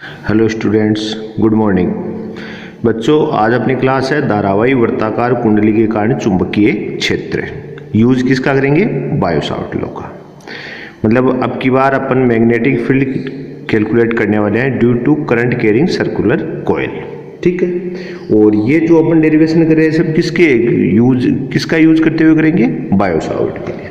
Hello students, good morning. बच्चों, आज अपनी क्लास है धारावाही वर्ताकार कुंडली के कारण चुंबकीय क्षेत्र। यूज किसका करेंगे? बायो-सावर्ट लॉ का। मतलब अब की बार अपन मैग्नेटिक फील्ड कैलकुलेट करने वाले हैं due to current carrying circular coil. ठीक है, और ये जो अपन डेरिवेशन कर रहे हैं सब किसका यूज करते हुए करेंगे? बायो-सावर्ट के लिए।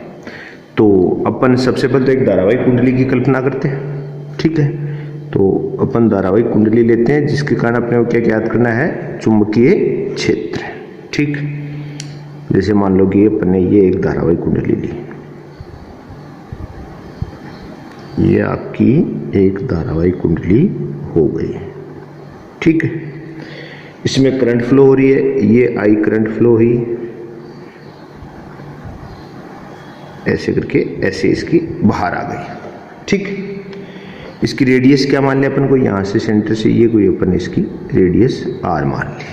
तो अपन सबसे पहले तो एक धारावाही कुंडली की कल्पना करते हैं। ठीक है, तो अपन धारावाही कुंडली लेते हैं जिसके कारण अपने को क्या याद करना है? चुंबकीय क्षेत्र। ठीक, जैसे मान लो कि अपन ने ये एक धारावाही कुंडली ली, ये आपकी एक धारावाही कुंडली हो गई। ठीक है, इसमें करंट फ्लो हो रही है, ये आई करंट फ्लो हुई, ऐसे करके ऐसे इसकी बाहर आ गई। ठीक, इसकी रेडियस क्या मान लिया अपन को? यहाँ से सेंटर से ये कोई अपन इसकी रेडियस आर मान ली।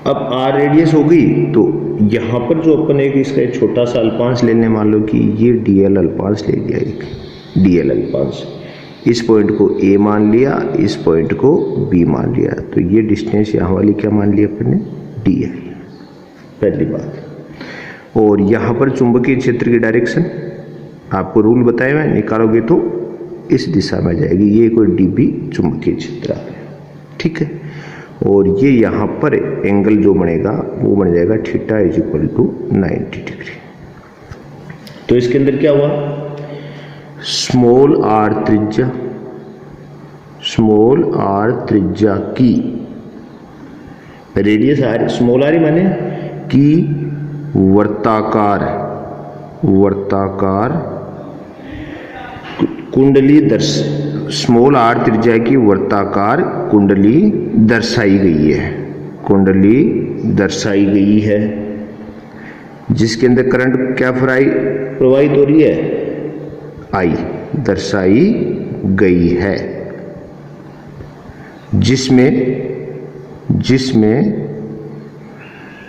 अब आर रेडियस हो गई तो यहाँ पर जो अपन एक इसका एक छोटा सा अल्पांश लेने, मान लो कि ये डीएल अल्पांश ले लिया, एक डीएल अल्पांश, इस पॉइंट को ए मान लिया, इस पॉइंट को बी मान लिया, तो ये डिस्टेंस यहाँ वाली क्या मान ली अपन ने? डीएल, पहली बात। और यहाँ पर चुंबकीय क्षेत्र की डायरेक्शन आपको रूल बताया मैं, निकालोगे तो इस दिशा में जाएगी, ये कोई डीबी चुंबकीय क्षेत्र आ गया। ठीक है, और ये यहाँ पर एंगल जो बनेगा वो बन जाएगा theta is equal to 90 degree. तो इसके अंदर क्या हुआ? स्मॉल आर त्रिज्या की रेडियस आर, स्मॉल आर माने कि वर्ताकार कुंडली स्मॉल आर त्रिज्या की वर्ताकार कुंडली दर्शाई गई है, जिसके अंदर करंट क्या प्रवाहित हो रही है? आई दर्शाई गई है, जिसमें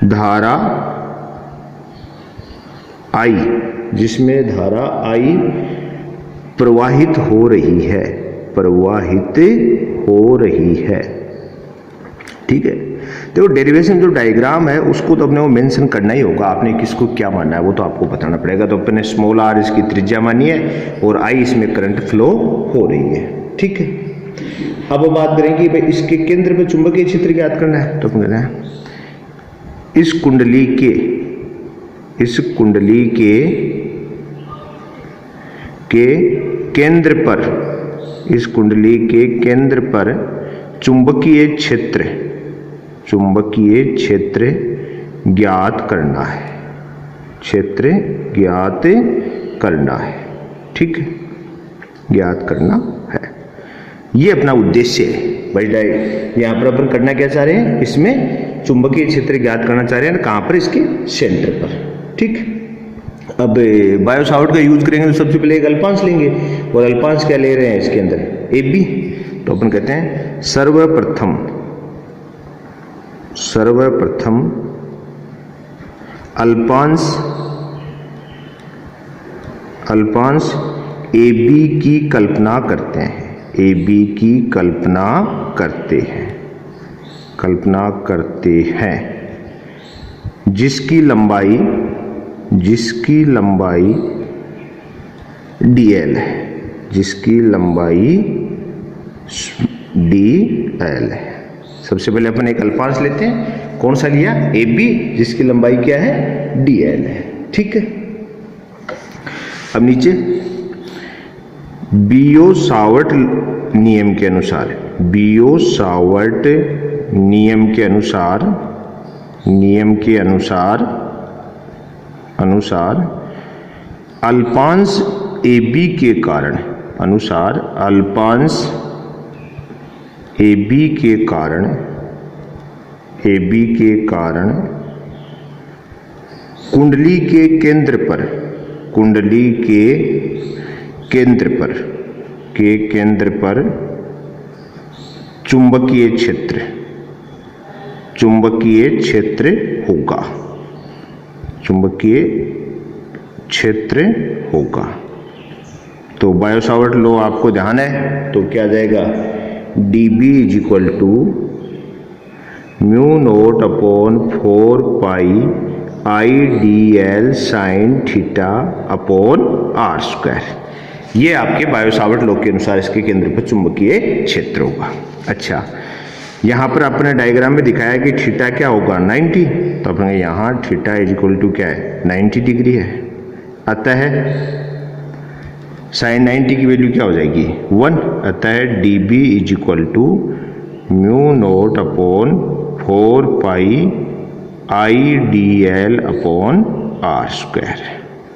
धारा आई प्रवाहित हो रही है। ठीक है, तो डेरिवेशन जो डायग्राम है उसको तो अपने को मेंशन करना ही होगा, आपने किसको क्या मानना है वो तो आपको बताना पड़ेगा। तो अपने स्मॉल आर इसकी त्रिज्या मानी है और आई इसमें करंट फ्लो हो रही है। ठीक है, अब बात करेंगे भाई इसके केंद्र पे चुंबकीय क्षेत्र याद करना है, तो अपन कहना है इस कुंडली के केंद्र पर चुंबकीय क्षेत्र ज्ञात करना है। ठीक है, ज्ञात करना है, ये अपना उद्देश्य है भाई। यहाँ पर अपन करना क्या चाह रहे हैं? इसमें चुंबकीय क्षेत्र ज्ञात करना चाह रहे हैं, कहाँ पर? इसके सेंटर पर। ठीक, अब बायो-सावर्ट का यूज करेंगे तो सबसे पहले एक अल्पांश लेंगे, और अल्पांश क्या ले रहे हैं इसके अंदर? A B. तो अपन कहते हैं सर्वप्रथम अल्पांश ए बी की कल्पना करते हैं, जिसकी लंबाई डीएल है, सबसे पहले अपन एक अल्पांश लेते हैं, कौन सा लिया? ए बी, जिसकी लंबाई क्या है? डीएल है। ठीक है, अब नीचे बायो-सावर्ट नियम के अनुसार अल्पांश ए बी के कारण कुंडली के केंद्र पर चुंबकीय क्षेत्र होगा। तो बायो-सावर्ट लॉ आपको ध्यान है, तो क्या जाएगा, dB is equal to mu naught upon 4 pi IDL sine theta upon r square. ये आपके बायो-सावर्ट लॉ के अनुसार इसके केंद्र पर चुंबकीय क्षेत्र होगा। अच्छा, यहाँ पर आपने डायग्राम में दिखाया कि थीटा क्या होगा 90, तो अपने यहाँ थीटा इज इक्वल टू क्या है 90 डिग्री है। अतः साइन 90 की वैल्यू क्या हो जाएगी 1। अतः dB is equal to mu naught upon 4 pi IDL upon r square.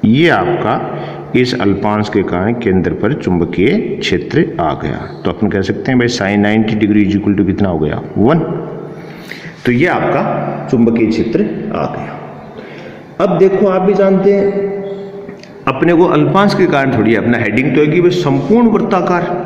ये आपका इस अल्पांश के कारण केंद्र पर चुंबकीय क्षेत्र आ गया। तो अपन कह सकते हैं भाई sine 90 degree is equal to कितना हो गया 1। तो ये आपका चुंबकीय क्षेत्र आ गया। अब देखो, आप भी जानते हैं अपने को अल्पांश के कारण थोड़ी अपना हेडिंग तो है कि भाई संपूर्ण वृत्ताकार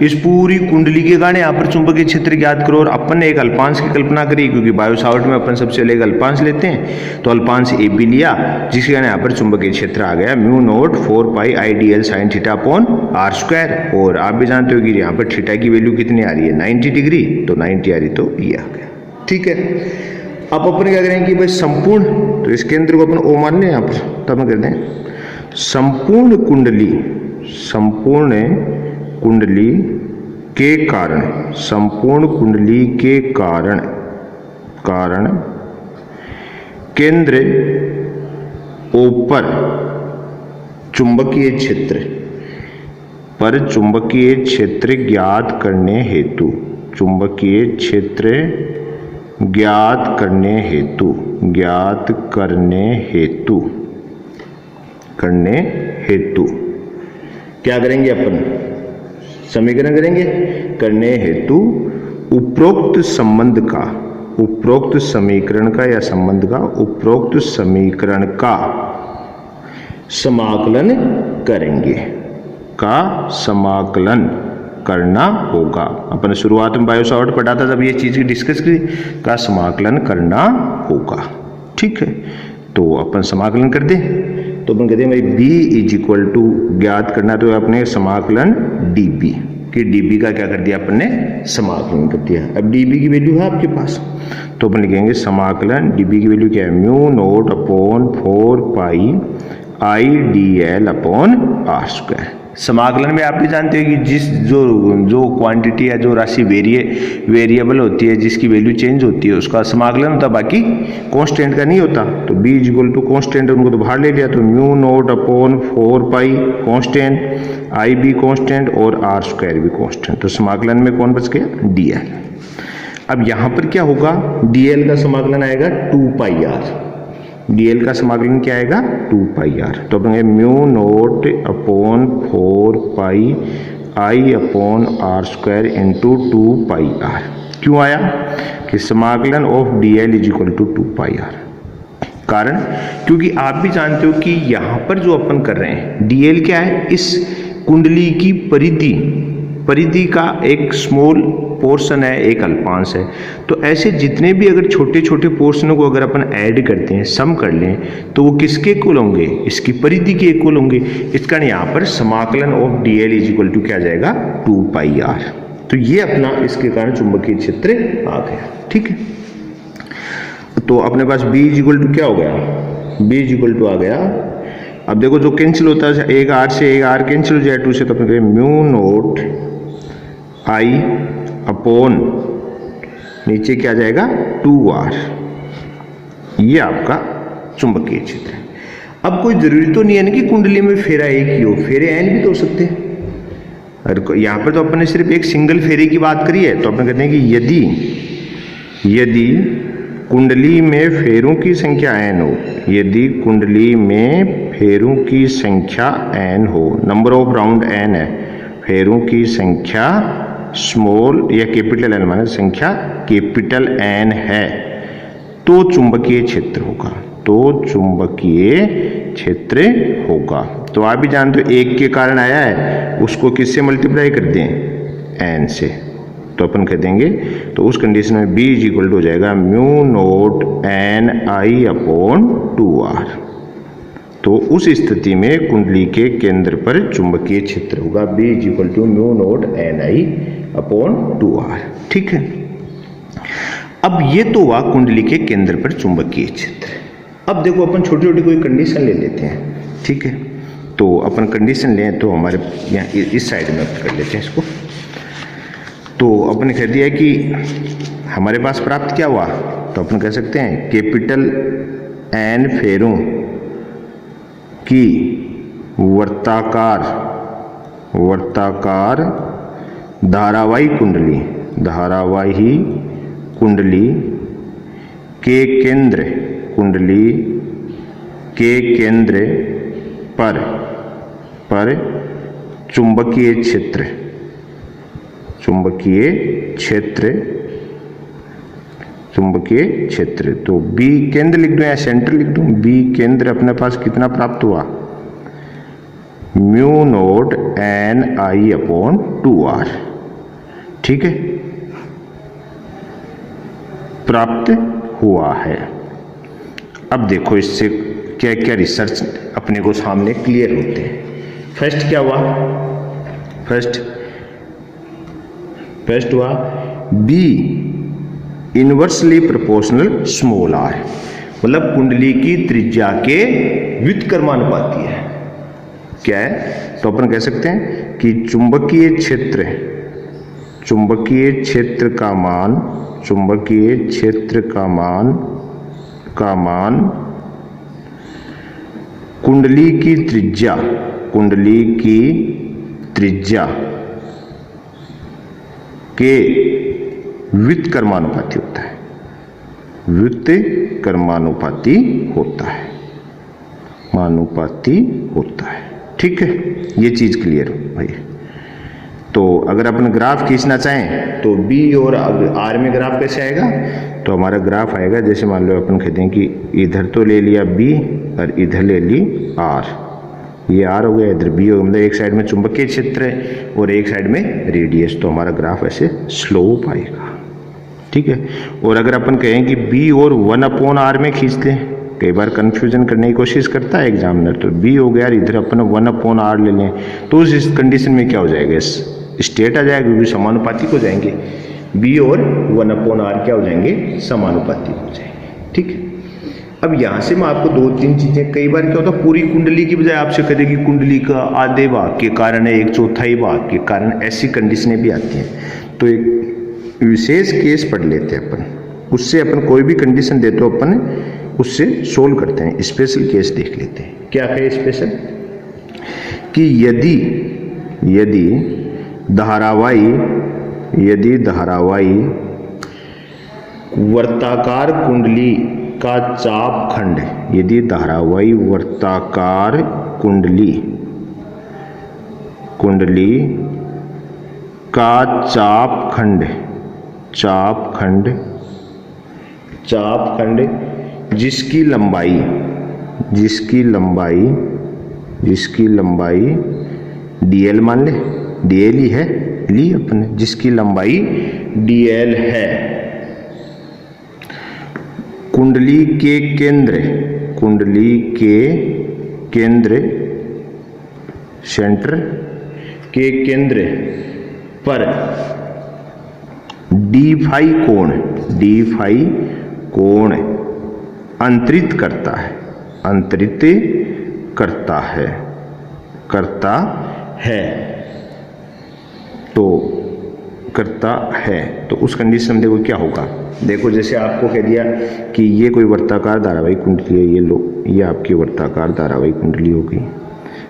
इस पूरी कुंडली के कारण यहाँ पर चुंबकीय क्षेत्र ज्ञात करो। और अपन ने एक अल्पांश की कल्पना करी, क्योंकि बायो-सावर्ट में अपन सबसे पहले एक अल्पांश लेते हैं, तो अल्पांश AB लिया, जिसके कारण यहाँ पर चुंबकीय क्षेत्र आ गया mu naught 4 pi IDL sine theta upon r square. और आप भी जानते हो कि यहाँ पर थीटा की वैल्यू कितनी आ रही है 90 डिग्री, तो 90 आ रही, तो ये आ गया। ठीक है, अब अपन क्या करेंगे कि भाई संपूर्ण, तो इस केंद्र को अपन O मान लें यहाँ पर, तो अपन कहते हैं संपूर्ण कुंडली के कारण, संपूर्ण कुंडली के कारण केंद्र O पर चुंबकीय क्षेत्र ज्ञात करने हेतु, चुंबकीय क्षेत्र ज्ञात करने हेतु क्या करेंगे अपन, समीकरण करेंगे, करने हेतु उपरोक्त समीकरण का समाकलन करेंगे, करना होगा। अपन शुरुआत में बायो-सावर्ट पढ़ा था, जब ये चीज डिस्कस की, का समाकलन करना होगा। ठीक है, तो अपन समाकलन कर दें, तो अपन कहते हैं भाई B इज इक्वल टू ज्ञात करना, तो अपने समाकलन dB कि dB का क्या कर दिया अपन ने समाकलन कर दिया। अब dB की वैल्यू है आपके पास, तो अपन लिखेंगे समाकलन dB की वैल्यू क्या है mu naught upon 4 pi IDL upon r square. समाकलन में आप भी जानते हो कि जिस जो क्वांटिटी या जो राशि वेरिएबल होती है, जिसकी वैल्यू चेंज होती है, उसका समाकलन होता है, बाकी कांस्टेंट का नहीं होता। तो b is equal to constant, उनको तो बाहर ले लिया, तो mu naught upon 4 pi constant, i भी कांस्टेंट और r स्क्वायर भी कांस्टेंट। तो समाकलन में कौन बच गया dl। अब यहाँ पर क्या होगा, dl का समाकलन आएगा 2 पाई r, dl का समाकलन क्या आएगा 2 पाई r। तो अपन mu naught upon 4 pi I upon r square into 2 pi r। क्यों आया कि समाकलन of dl is equal to 2 pi r। कारण, क्योंकि आप भी जानते हो कि यहाँ पर जो अपन कर रहे हैं dl क्या है, इस कुंडली की परिधि का एक स्मॉल पोर्शन है, एक अल्पांश है। तो ऐसे जितने भी अगर छोटे छोटे पोर्शनों को अगर अपन ऐड करते हैं, सम कर लें, तो वो किसके इक्वल होंगे, इसकी परिधि के इक्वल होंगे। इस कारण यहाँ पर समाकलन of dl is equal to क्या जाएगा 2 पाई r। तो ये अपना इसके कारण चुंबकीय क्षेत्र आ गया। ठीक है, तो अपने पास b इज इक्वल टू क्या हो गया, b इज इक्वल टू आ गया। अब देखो जो कैंसिल होता है, एक r से एक r कैंसिल हो जाए 2 से, तो अपने म्यू नोट I अपॉन नीचे क्या जाएगा 2r। ये आपका चुंबकीय क्षेत्र है। अब कोई जरूरी तो नहीं है ना कि कुंडली में फेरा एक ही हो, फेरे n भी तो हो सकते हैं। और यहाँ पर तो अपन ने सिर्फ एक सिंगल फेरे की बात करी है, तो अपन कहते हैं कि यदि कुंडली में फेरों की संख्या n हो, यदि कुंडली में फेरों की संख्या n हो, नंबर ऑफ राउंड n है, फेरों की संख्या स्मॉल या कैपिटल n माने संख्या कैपिटल n है, तो चुंबकीय क्षेत्र होगा, तो चुंबकीय क्षेत्र होगा। तो आप भी जानते हो एक के कारण आया है, उसको किससे मल्टीप्लाई कर दें n से, तो अपन कह देंगे, तो उस कंडीशन में b इज इक्वल टू हो जाएगा mu note n I upon 2r। तो उस स्थिति में कुंडली के केंद्र पर चुंबकीय क्षेत्र होगा B = μ0 Ni/2r। ठीक है। अब ये तो हुआ कुंडली के केंद्र पर चुंबकीय क्षेत्र। अब देखो अपन छोटी छोटी कोई कंडीशन ले लेते हैं। ठीक है, तो अपन कंडीशन लें तो हमारे यहाँ इस साइड में कर लेते हैं इसको। तो अपन कह दिया कि हमारे पास प्राप्त क्या हुआ, तो अपन कह सकते हैं कैपिटल N फेरों की वर्ताकार धारावाही कुंडली के केंद्र पर चुंबकीय क्षेत्र तो बी केंद्र लिख दूं या सेंटर लिख दूं। बी केंद्र अपने पास कितना प्राप्त हुआ, μ0 Ni/2r। ठीक है, प्राप्त हुआ है। अब देखो इससे क्या क्या रिसर्च अपने को सामने क्लियर होते हैं। फर्स्ट क्या हुआ, फर्स्ट हुआ B inversely proportional small r, मतलब कुंडली की त्रिज्या के व्युत्क्रमानुपाती है। क्या है, तो अपन कह सकते हैं कि चुंबकीय क्षेत्र का मान कुंडली की त्रिज्या के व्युत्क्रमानुपाती होता है। ठीक है, ये चीज क्लियर हो भाई। तो अगर अपन ग्राफ खींचना चाहें तो बी और आर में ग्राफ कैसे आएगा, तो हमारा ग्राफ आएगा जैसे मान लो अपन कहते हैं कि इधर तो ले लिया बी और इधर ले ली आर, ये आर हो गया, इधर बी हो गया, मतलब एक साइड में चुंबकीय क्षेत्र है और एक साइड में रेडियस, तो हमारा ग्राफ ऐसे स्लोप आएगा। ठीक है, और अगर अपन कहें कि बी और 1/r में खींच लें, कई बार कंफ्यूजन करने की कोशिश करता है एग्जामिनर, तो बी हो गया और इधर अपन 1/r ले लें, तो उस कंडीशन में क्या हो जाएगा, स्टेट आ जाएगा, क्योंकि समानुपाती हो जाएंगे। बी और 1/r क्या हो जाएंगे, समानुपाती हो जाएंगे। ठीक है, अब यहाँ से मैं आपको 2-3 चीजें, कई बार क्या होता है पूरी कुंडली की बजाय आपसे कहे कि कुंडली का आधे भाग के कारण है, 1/4 भाग के कारण, ऐसी कंडीशनें भी आती हैं। तो एक विशेष केस पढ़ लेते हैं अपन, उससे अपन कोई भी कंडीशन देते हो अपन उससे सोल्व करते हैं। स्पेशल केस देख लेते हैं। क्या है स्पेशल, कि यदि धारावाही वर्ताकार कुंडली का चापखंड, यदि धारावाही वर्ताकार कुंडली का चापखंड जिसकी लंबाई dl मान ले, dl ही है, ली अपने, जिसकी लंबाई dl है, कुंडली के केंद्र सेंटर के केंद्र पर d फाई कोण अंतरित करता है। तो उस कंडीशन में देखो क्या होगा। देखो जैसे आपको कह दिया कि ये कोई वर्ताकार धारावाही कुंडली है, ये लो, ये आपकी वर्ताकार धारावाही कुंडली हो गई।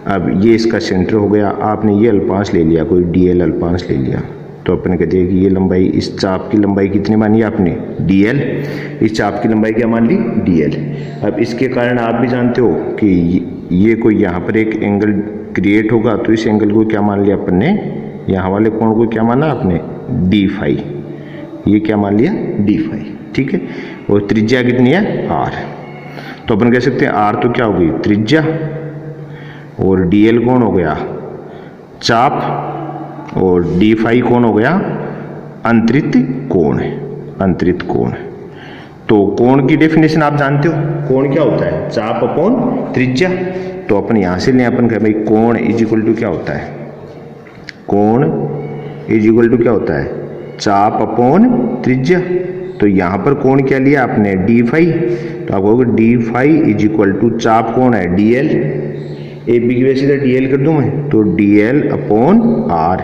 अब ये इसका सेंटर हो गया, आपने ये अल्पांश ले लिया, कोई dl अल्पांश ले लिया, तो अपने कहते हैं कि ये लंबाई, इस चाप की लंबाई कितनी मानी आपने, dl, इस चाप की लंबाई क्या मान ली, dl। अब इसके कारण आप भी जानते हो कि ये कोई यहाँ पर एक एंगल क्रिएट होगा, तो इस एंगल को क्या मान लिया अपन ने, यहाँ वाले कोण को क्या माना आपने, d फाई, ये क्या मान लिया, d फाई। ठीक है, और त्रिज्या कितनी है, r, तो अपन कह सकते हैं r तो क्या हो गई, त्रिज्या, और dl कौन हो गया, चाप, और d फाई कौन हो गया, अंतरित कोण है। तो कोण की डेफिनेशन आप जानते हो, कोण क्या होता है, चाप अपॉन त्रिज्या। तो अपन यहां से लें, अपन कहें भाई कोण इज इक्वल टू क्या होता है, कोण इज इक्वल टू क्या होता है, चाप अपॉन त्रिज्या। तो यहां पर कोण क्या लिया आपने, डी फाई। तो आप कहोगे D phi is equal to चाप कोण है डीएल, ए बी की वजह से डीएल कर दूं मैं, तो डीएल अपॉन आर,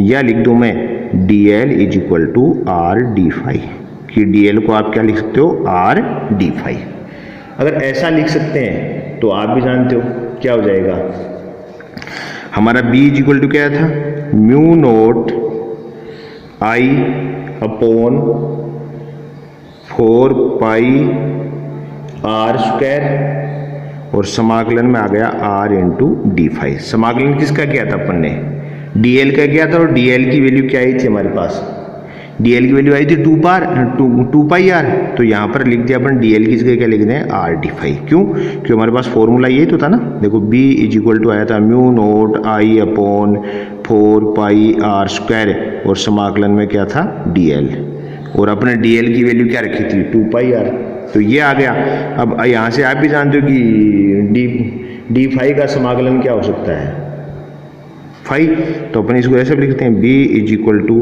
या लिख दूं मैं DL is equal to R D phi, कि डीएल को आप क्या लिख सकते हो, आर डी फाई। अगर ऐसा लिख सकते हैं तो आप भी जानते हो क्या हो जाएगा हमारा, बी इज इक्वल टू क्या था, mu naught I upon 4 pi R square, और समाकलन में आ गया आर इंटू डी फाई। समाकलन किसका किया था अपन ने, डीएल का किया था, और डीएल की वैल्यू क्या आई थी हमारे पास, डीएल की वैल्यू आई थी 2 पाई आर। तो यहाँ पर लिख दिया अपन डीएल की जगह क्या लिख दें, आर डी फाई। क्यों, क्योंकि हमारे पास फॉर्मूला ये तो था ना, देखो बी इज इक्वल टू आया था mu naught I upon 4 pi R square, और समाकलन में क्या था डीएल, और अपने डीएल की वैल्यू क्या रखी थी 2 पाई आर। तो ये आ गया। अब यहाँ से आप भी जानते हो कि डी फाई का समाकलन क्या हो सकता है, फाई। तो अपन इसको ऐसे लिखते हैं, B is equal to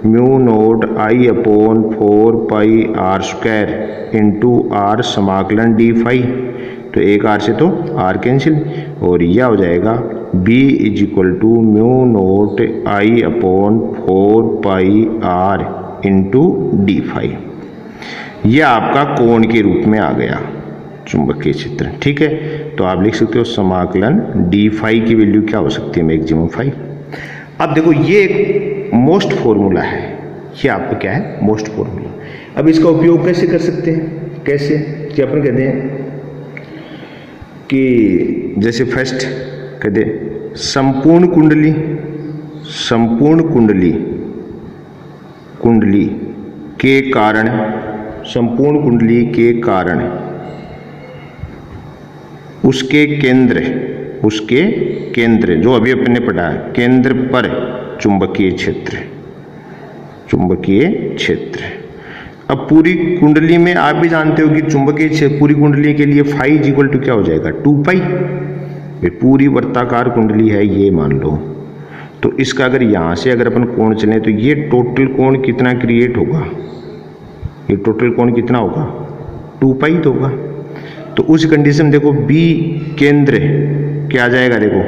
mu naught I upon 4 pi R square into R समाकलन डी फाई। तो एक आर से तो आर कैंसिल, और यह हो जाएगा B is equal to mu naught I upon 4 pi R into D phi. यह आपका कोण के रूप में आ गया चुंबकीय क्षेत्र, ठीक है। तो आप लिख सकते हो समाकलन डी फाई की वैल्यू क्या हो सकती है, मैक्सिमम फाई। अब देखो ये एक मोस्ट फॉर्मूला है, ये आपका क्या है, मोस्ट फॉर्मूला। अब इसका उपयोग कैसे कर सकते हैं, कैसे कि अपन कहते हैं कि जैसे फर्स्ट कहते हैं संपूर्ण कुंडली, संपूर्ण कुंडली, कुंडली के कारण, संपूर्ण कुंडली के कारण उसके केंद्र, उसके केंद्र जो अभी अपन ने पढ़ा है, केंद्र पर चुंबकीय क्षेत्र, चुंबकीय क्षेत्र। अब पूरी कुंडली में आप भी जानते हो कि चुंबकीय क्षेत्र पूरी कुंडली के लिए फाई इज इक्वल टू क्या हो जाएगा 2 पाई। पूरी वर्ताकार कुंडली है ये मान लो, तो इसका अगर यहां से अगर अपन कोण चले तो ये टोटल कोण कितना क्रिएट होगा, ये टोटल कोण कितना होगा 2 पाई तो होगा। तो उस कंडीशन देखो बी केंद्र क्या आ जाएगा, देखो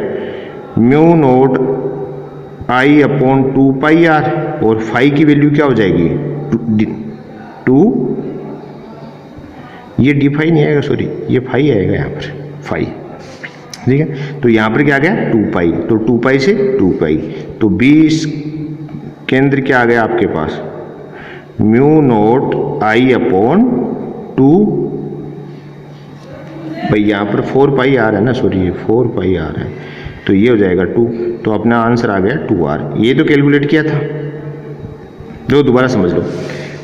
mu naught I upon 2 pi R, और फाई की वैल्यू क्या हो जाएगी 2, ये डी फाई नहीं आएगा, सॉरी ये फाई आएगा यहाँ पर, फाई, ठीक है। तो यहाँ पर क्या आ गया 2 पाई, तो 2 पाई से 2 पाई, तो बी केंद्र क्या आ गया आपके पास म्यू नोट आई अपॉन 2, भाई यहाँ पर 4 पाई आ रहा है ना, सॉरी ये 4 पाई आ रहा है, तो ये हो जाएगा 2। तो अपना आंसर आ गया 2r। ये तो कैलकुलेट किया था, जो दोबारा समझ लो।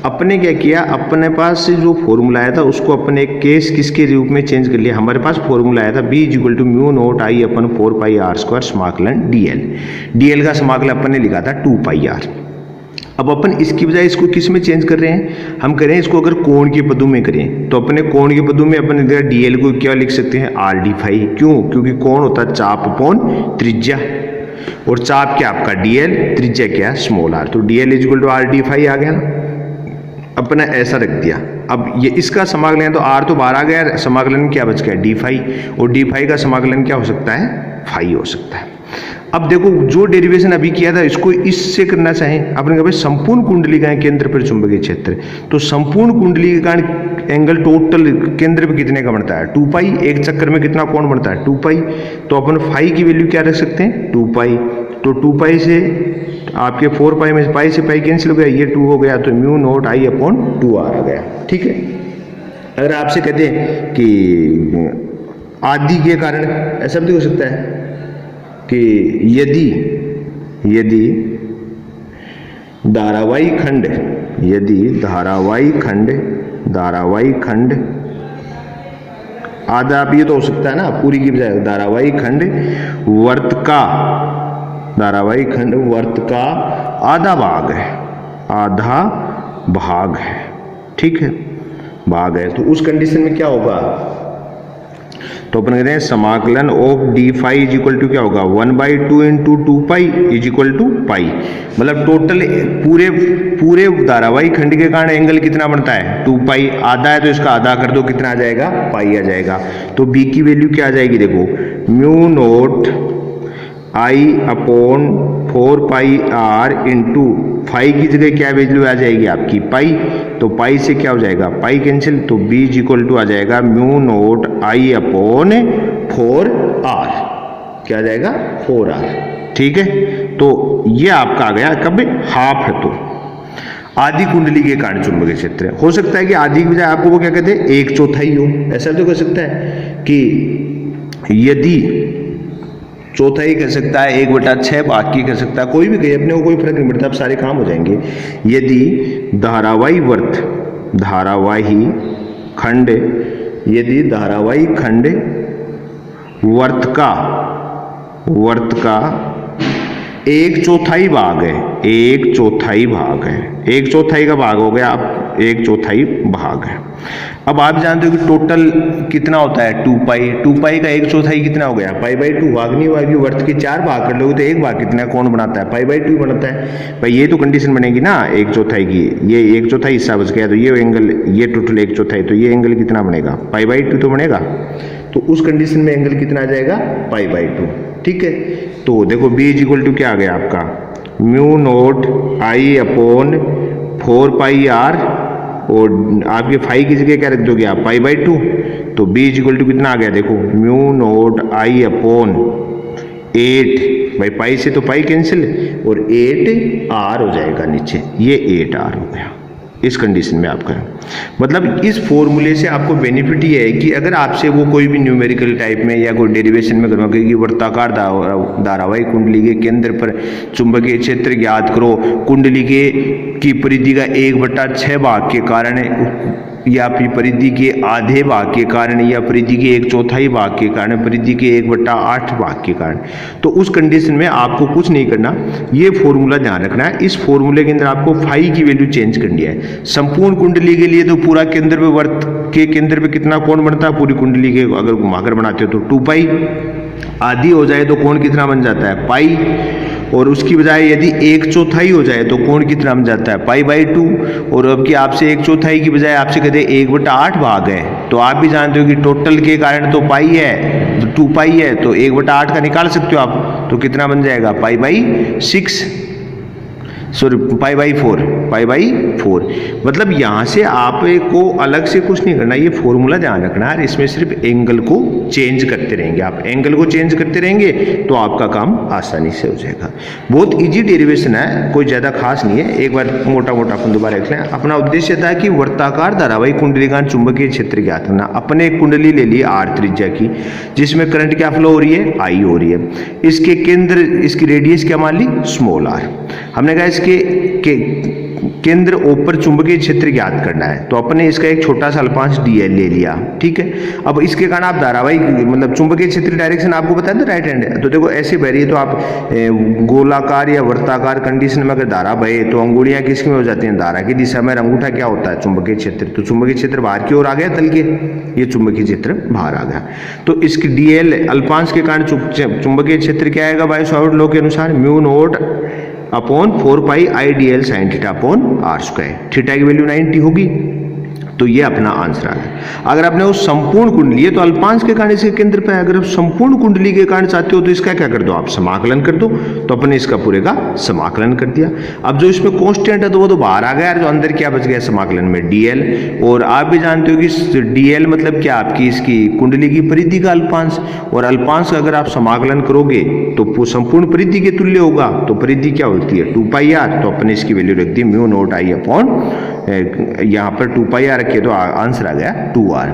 अपने क्या किया, अपने पास से जो फॉर्मूला आया था उसको अपने एक केस किसके रूप में चेंज कर लिया। हमारे पास फॉर्मूला आया था B is equal to mu naught I upon 4 pi R square समाकलन डीएल। डीएल का समाकलन अपन ने लिखा था 2 पाई आर। अब अपन इसकी बजाय इसको किस में चेंज कर रहे हैं, हम करें इसको अगर कोण के पदों में करें, तो अपने कोण के पदों में अपन डीएल को क्या लिख सकते हैं आर डी फाई। क्यों, क्योंकि कोण होता है चाप अपॉन त्रिज्या, और चाप क्या आपका डीएल, त्रिज्या क्या स्मॉल आर, तो dl is equal to R D phi आ गया ना, अपने ऐसा रख दिया। अब ये इसका समाकलन तो आर तो बाहर आ गया, समाकलन क्या बच गया डी फाई, और डी फाई का समाकलन क्या हो सकता है फाई हो सकता है। अब देखो जो डेरिवेशन अभी किया था इसको इससे करना चाहें, आपने कहा भाई संपूर्ण कुंडली का केंद्र पर चुंबकीय क्षेत्र, तो संपूर्ण कुंडली के कारण एंगल टोटल केंद्र पे कितने का बनता है 2 पाई, एक चक्कर में कितना कोण बनता है 2 पाई, तो अपन फाई की वैल्यू क्या रख सकते हैं 2 पाई। तो 2 पाई से आपके 4 पाई में पाई से पाई कैंसिल हो गया, ये 2 हो गया, तो mu naught I upon 2r आ गया, ठीक है। अगर आपसे कहते हैं कि आदि के कारण, ऐसा भी हो सकता है कि यदि धारावाही खंड, यदि धारावाही खंड आधा, आप ये तो हो सकता है ना पूरी की बजाय धारावाही खंड वर्त का आधा भाग है, ठीक है। भाग है, तो उस कंडीशन में क्या होगा, तो अपन कहते हैं समाकलन of d phi is equal to क्या होगा 1/2 into 2 pi is equal to pi. मतलब टोटल पूरे धारावाही खंड के कारण एंगल कितना बनता है 2 पाई। आधा है तो इसका आधा कर दो, कितना आ जाएगा पाई आ जाएगा। तो बी की वैल्यू क्या आ जाएगी, देखो mu naught I upon 4 pi R into phi की जगह क्या वैल्यू आ जाएगी आपकी पाई, तो पाई से क्या हो जाएगा पाई कैंसिल, तो बी इज इक्वल टू आ जाएगा mu naught I upon 4 R, क्या आ जाएगा 4 आर। ठीक है, तो ये आपका आ गया कब हाफ है, तो आधी कुंडली के कारण चुंबकीय क्षेत्र हो सकता है कि आधी की बजाय आपको वो क्या कहते हैं 1/4 हो, ऐसा तो कर सकता है कि यदि चौथाई कर सकता है 1/6 बाकी कर सकता है, कोई भी कहे, अपने को कोई फर्क नहीं पड़ता, अब सारे काम हो जाएंगे। यदि धारावाही खंड यदि धारावाही खंड वर्त का 1/4 भाग है, 1/4 भाग है, 1/4 का भाग हो गया, अब 1/4 भाग है। अब आप जानते हो कि टोटल कितना होता है 2 पाई, 2 पाई का 1/4 कितना हो गया पाई/2, भागनी वागी वर्त के 4 भाग कर लोगे तो एक भाग कितना कौन बनाता है पाई/2 बनाता है। भाई ये तो कंडीशन बनेगी ना 1/4 की, ये 1/4 हिस्सा बच गया, तो ये एंगल, ये टोटल 1/4, तो ये एंगल कितना बनेगा पाई/2 तो बनेगा, तो उस कंडीशन में एंगल कितना आ जाएगा पाई/2। ठीक है, तो देखो बी इज इक्वल टू क्या आ गया आपका mu naught I upon 4 pi R, और आपके फाई की जगह क्या रख दोगे आप पाई/2, तो बी इज इक्वल टू कितना आ गया, देखो म्यू नोट आई अपॉन 8, भाई पाई से तो पाई कैंसिल, और 8 आर हो जाएगा नीचे, ये 8 आर हो गया इस कंडीशन में आपका। मतलब इस फॉर्मूले से आपको बेनिफिट ये है कि अगर आपसे वो कोई भी न्यूमेरिकल टाइप में या कोई डेरिवेशन में करवाओगे कि वर्ताकार धारावाही कुंडली के केंद्र पर चुंबकीय क्षेत्र ज्ञात करो, कुंडली की परिधि का 1/6 भाग के कारण या अपनी परिधि के आधे भाग के कारण या परिधि के 1/4 भाग के कारण, परिधि के 1/8 भाग के कारण, तो उस कंडीशन में आपको कुछ नहीं करना, ये फॉर्मूला ध्यान रखना है। इस फॉर्मूले के अंदर आपको फाई की वैल्यू चेंज करनी है। संपूर्ण कुंडली के लिए तो पूरा केंद्र पे वर्त के केंद्र पे कितना कोण बनता है, पूरी कुंडली के अगर घुमाकर बनाते हो तो 2 पाई, आधी हो जाए तो कोण कितना बन जाता है पाई, और उसकी बजाय यदि 1/4 हो जाए तो कोण कितना बन जाता है पाई/2, और अब कि आपसे 1/4 की बजाय आपसे कहते हैं 1/8 भाग है, तो आप भी जानते हो कि टोटल के कारण तो पाई है, तो 2 पाई है, तो 1/8 का निकाल सकते हो आप, तो कितना बन जाएगा पाई/6, सॉरी पाई/4। मतलब यहां से आपको अलग से कुछ नहीं करना, ये फॉर्मूला ध्यान रखना है, इसमें सिर्फ एंगल को चेंज करते रहेंगे। आप एंगल को चेंज करते रहेंगे तो आपका काम आसानी से हो जाएगा। बहुत इजी डेरिवेशन है, कोई ज्यादा खास नहीं है, एक बार मोटा मोटा अपन दोबारा देख लें। अपना उद्देश्य था कि वर्ताकार धारावाही कुंडलीकांड चुंबकीय क्षेत्र ज्ञात करना। अपने एक कुंडली ले ली r त्रिज्या की, जिसमें करंट क्या फ्लो हो रही है I हो रही है। इसके केंद्र, इसकी रेडियस क्या मान ली स्मॉल r। हमने कहा इसके केंद्र ऊपर चुंबकीय क्षेत्र ज्ञात करना है, तो अपने इसका एक छोटा सा अल्पांश dl ले लिया। ठीक है, अब इसके कारण आप धारावाही मतलब चुंबकीय क्षेत्र डायरेक्शन आपको बताया था राइट हैंड है, तो देखो ऐसे बह रही है, तो आप गोलाकार या वर्ताकार कंडीशन में अगर धारा बहे तो अंगुलियां किसकी में हो जाती हैं, धारा की दिशा में, अंगूठा क्या होता है चुंबकीय क्षेत्र, तो चुंबकीय क्षेत्र बाहर की ओर आ गया तल के, ये चुंबकीय क्षेत्र बाहर आ गया। तो इसकी dl अल्पांश के कारण चुंबकीय क्षेत्र क्या आएगा बाय सॉलिड लॉ के अनुसार mu naught upon 4 pi IDL sine theta upon r²। Theta की वैल्यू 90 होगी, तो ये अपना आंसर आ गया। अगर आपने वो संपूर्ण कुंडली है तो अल्पांश के कारण इसके केंद्र पे, अगर आप संपूर्ण कुंडली के कारण चाहते हो तो इसका क्या कर दो आप समाकलन कर दो, तो अपने इसका पूरे का समाकलन कर दिया। अब जो इसमें कांस्टेंट है तो वो तो बाहर आ गया, जो अंदर क्या बच गया समाकलन में dl, और आप भी जानते हो कि dl मतलब क्या आपकी इसकी कुंडली की परिधि का अल्पांश, और अल्पांश अगर आप समाकलन करोगे तो संपूर्ण परिधि के तुल्य होगा, तो परिधि क्या होती है 2 पाई r, तो अपने इसकी वैल्यू रख दी म्यू नोट I अपॉन, यहाँ पर 2 पाई r रखे तो आंसर आ गया 2r।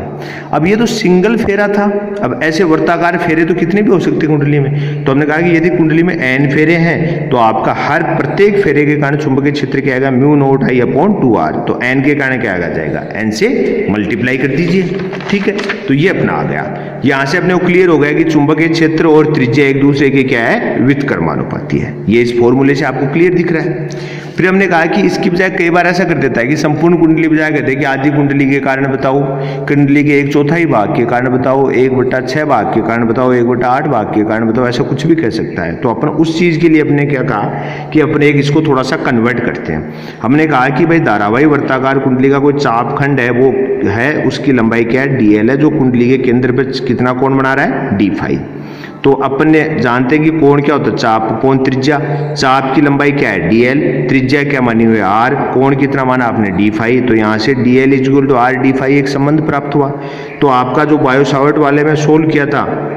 अब ये तो सिंगल फेरा था, अब ऐसे वर्ताकार फेरे तो कितने भी हो सकते हैं कुंडली में, तो हमने कहा कि यदि कुंडली में n फेरे हैं तो आपका हर प्रत्येक फेरे के कारण चुंबकीय क्षेत्र क्या आएगा mu naught I upon 2r, तो n के कारण क्या आ जाएगा n से मल्टीप्लाई कर दीजिए। ठीक है, तो ये अपना आ गया। यहां से अपने को क्लियर हो गया कि चुंबकीय क्षेत्र और त्रिज्या एक दूसरे के क्या है व्युत्क्रमानुपाती है। ये इस फॉर्मूले से आपको क्लियर दिख रहा है। फिर हमने कहा कि इसकी बजाय कई बार ऐसा कर देता है कि संपूर्ण कुंडली बजाय कहते हैं कि आधी कुंडली के कारण बताओ, कुंडली के 1/4 भाग के कारण बताओ, 1/6 भाग के कारण बताओ, 1/8 भाग के कारण बताओ, ऐसा कुछ भी कह सकता है। तो अपन उस चीज के लिए अपने क्या कहा कि अपने एक इसको थोड़ा सा कन्वर्ट करते हैं। हमने कहा कि भाई धारावाही वर्ताकार कुंडली का कोई चापखंड है, वो है, उसकी लंबाई क्या है, DL है, जो कुंडली के केंद्र पे कितना कोण बना रहा है, D फाई। तो अपन ने जानते हैं कि कोण क्या होता है, चाप कोण त्रिज्या, चाप की लंबाई क्या है, DL, त्रिज्या क्या मानी हुई R, कोण कितना माना आपने, D फाई। तो यहाँ से DL equal to R D phi एक संबंध प्राप्त हुआ। तो आपका जो बायो सावर्ट वाले में सोल्व किया था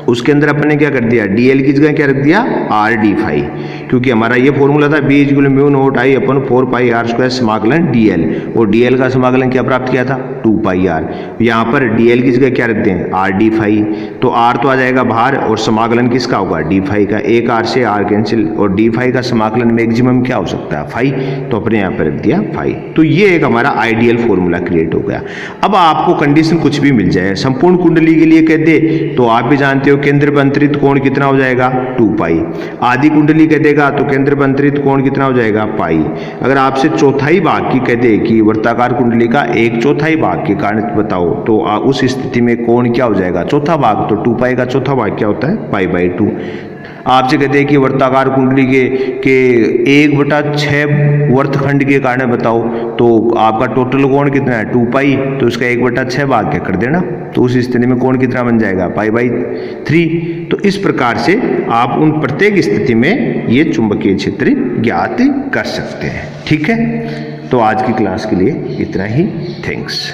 उसके अंदर अपन ने क्या कर दिया, DL की जगह क्या रख दिया, R D फाई, क्योंकि हमारा ये फॉर्मूला था B equal mu naught I upon 4 pi R square समाकलन DL, और DL का समाकलन क्या प्राप्त किया था, 2 पाई R। यहाँ पर DL की जगह क्या रखते हैं, R D फाई। तो R तो आ जाएगा बाहर और समाकलन किसका होगा, D फाई का। एक R से R कैंसिल, और D फाई का समाकलन मैक्सिमम क्या हो सकता है, फाई। तो अपने यहाँ पर रख दिया फाई। तो ये एक हमारा आइडियल फॉर्मूला क्रिएट हो गया। अब आपको कंडीशन कुछ भी मिल जाए, संपूर्ण कुंडली के लिए कह दे तो आप भी जानते हो केंद्र पर अंतरित कोण कितना हो जाएगा, 2 पाई। आधी कुंडली कह देगा तो केंद्र पर अंतरित कोण कितना हो जाएगा, पाई। अगर आपसे चौथाई भाग की कह दे कि वर्ताकार कुंडली का 1/4 भाग के कारण बताओ, तो उस स्थिति में कोण क्या हो जाएगा, चौथा भाग। तो 2 पाई का चौथा भाग क्या होता है, π/2। आपसे कहते हैं कि वर्ताकार कुंडली के 1/6 वर्तखंड के कारण बताओ, तो आपका टोटल कोण कितना है, 2 पाई। तो इसका 1/6 भाग क्या कर देना, तो उस स्थिति में कोण कितना बन जाएगा, π/3। तो इस प्रकार से आप उन प्रत्येक स्थिति में ये चुंबकीय क्षेत्र ज्ञात कर सकते हैं। ठीक है, तो आज की क्लास के लिए इतना ही। थैंक्स।